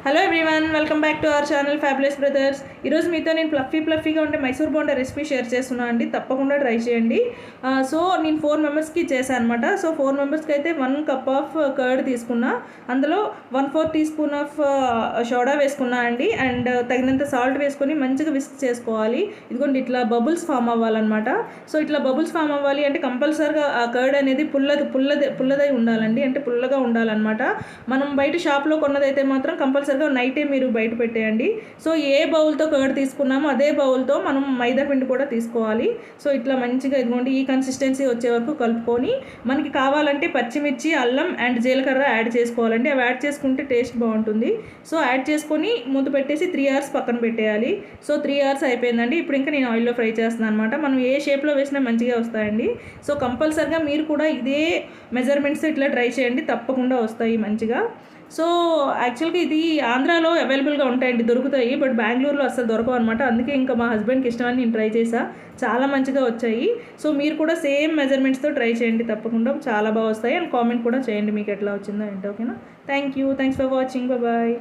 Hello everyone, welcome back to our channel fabulous brothers. ఈరోజు మీతో నేను ఫ్లఫీగా ఉండే మైసూర్ బోండా రెసిపీ షేర్ చేస్తున్నాను అండి. తప్పకుండా ట్రై చేయండి. సో నేను 4 మెంబర్స్కి చేశాను అనమాట. సో 4 మెంబర్స్కి అయితే 1 కప్ ఆఫ్ కర్డ్ తీసుకున్నా. అందులో 1/4 టీ స్పూన్ ఆఫ్ సోడా వేసుకున్నా అండి. అండ్ తగినంత సాల్ట్ వేసుకొని మంచిగా విస్క్ చేసుకోవాలి. ఇదిగోండి ఇట్లా బబుల్స్ ఫామ్ అవ్వాలన్నమాట. సో ఇట్లా బబుల్స్ ఫామ్ అవ్వాలి అంటే కంపల్సరిగా ఆ కర్డ్ అనేది పుల్లదై ఉండాలండి. అంటే పుల్లగా ఉండాలన్నమాట. మనం బయట షాప్లో కొన్నదైతే మాత్రం కంపల్సరిగా నైటే మీరు బయట పెట్టేయండి. సో ఏ బౌల్తో కర్డ్ తీసుకున్నామో అదే బౌల్తో మనం మైదా పిండి కూడా తీసుకోవాలి. సో ఇట్లా మంచిగా ఇదిగోండి ఈ కన్సిస్టెన్సీ వచ్చే వరకు కలుపుకొని మనకి కావాలంటే పచ్చిమిర్చి, అల్లం అండ్ జీలకర్ర యాడ్ చేసుకోవాలండి. అవి యాడ్ చేసుకుంటే టేస్ట్ బాగుంటుంది. సో యాడ్ చేసుకొని మూత పెట్టేసి 3 అవర్స్ పక్కన పెట్టేయాలి. సో 3 అవర్స్ అయిపోయిందండి. ఇప్పుడు ఇంకా నేను ఆయిల్లో ఫ్రై చేస్తున్నాను అనమాట. మనం ఏ షేప్లో వేసినా మంచిగా వస్తాయండి. సో కంపల్సరిగా మీరు కూడా ఇదే మెజర్మెంట్స్ ఇట్లా ట్రై చేయండి, తప్పకుండా వస్తాయి మంచిగా. సో యాక్చువల్గా ఇది ఆంధ్రాలో అవైలబుల్గా ఉంటాయండి, దొరుకుతాయి. బట్ బెంగళూరులో అసలు దొరకవు అనమాట. అందుకే ఇంకా మా హస్బెండ్కి ఇష్టమని నేను ట్రై చేసా. చాలా మంచిగా వచ్చాయి. సో మీరు కూడా సేమ్ మెజర్మెంట్స్తో ట్రై చేయండి, తప్పకుండా చాలా బాగా వస్తాయి. అండ్ కామెంట్ కూడా చేయండి మీకు ఎట్లా వచ్చిందో ఏంటో. ఓకేనా? Thanks for watching. బాయ్.